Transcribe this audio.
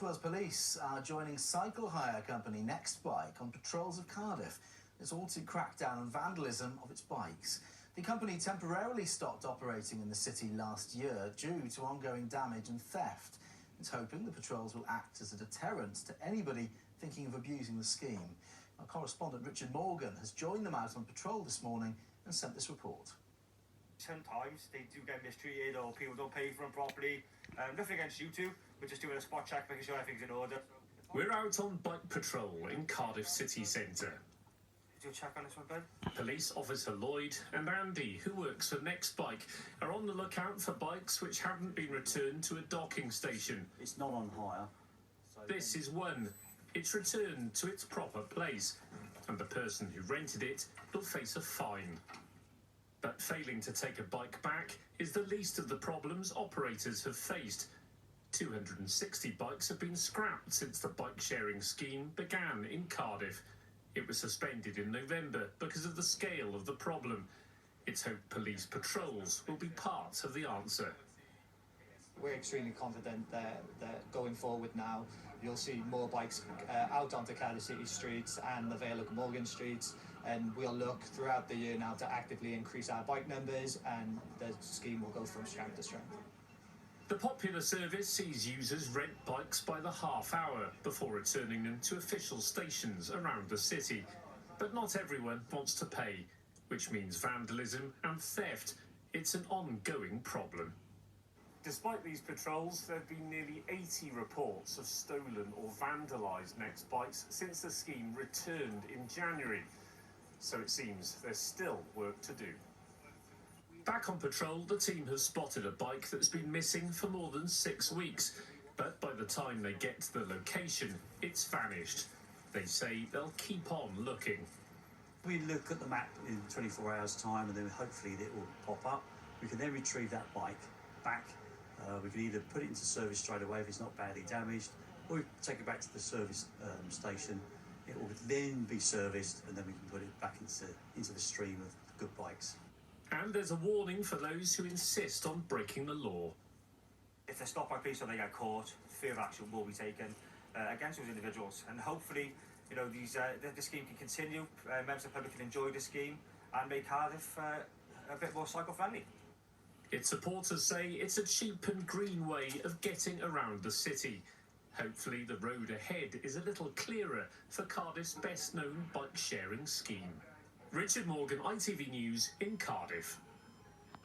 Wales Police are joining cycle hire company Nextbike on patrols of Cardiff. It's all to crack down on vandalism of its bikes. The company temporarily stopped operating in the city last year due to ongoing damage and theft. It's hoping the patrols will act as a deterrent to anybody thinking of abusing the scheme. Our correspondent Richard Morgan has joined them out on patrol this morning and sent this report. Sometimes they do get mistreated or people don't pay for them properly. Nothing against you two, we're just doing a spot check, making sure everything's in order. We're out on bike patrol in Cardiff city centre. Do a check on this one, Ben? Police officer Lloyd and Andy, who works for Nextbike, are on the lookout for bikes which haven't been returned to a docking station. It's not on hire. This is one. It's returned to its proper place, and the person who rented it will face a fine. But failing to take a bike back is the least of the problems operators have faced. 260 bikes have been scrapped since the bike-sharing scheme began in Cardiff. It was suspended in November because of the scale of the problem. It's hoped police patrols will be part of the answer. We're extremely confident that going forward now, you'll see more bikes out onto Cardiff City streets and the Vale of Glamorgan streets, and we'll look throughout the year now to actively increase our bike numbers, and the scheme will go from strength to strength. The popular service sees users rent bikes by the half hour before returning them to official stations around the city. But not everyone wants to pay, which means vandalism and theft. It's an ongoing problem. Despite these patrols, there have been nearly 80 reports of stolen or vandalised Nextbikes since the scheme returned in January. So it seems there's still work to do. Back on patrol, the team has spotted a bike that's been missing for more than 6 weeks. But by the time they get to the location, it's vanished. They say they'll keep on looking. We look at the map in 24 hours' time, and then hopefully it will pop up. We can then retrieve that bike back. We can either put it into service straight away if it's not badly damaged, or we take it back to the service station. It will then be serviced, and then we can put it back into the stream of good bikes. And there's a warning for those who insist on breaking the law. If they're stopped by police or they get caught, fair action will be taken against those individuals. And hopefully, the scheme can continue. Members of the public can enjoy the scheme and make Cardiff a bit more cycle-friendly. Its supporters say it's a cheap and green way of getting around the city. Hopefully the road ahead is a little clearer for Cardiff's best-known bike-sharing scheme. Richard Morgan, ITV News in Cardiff.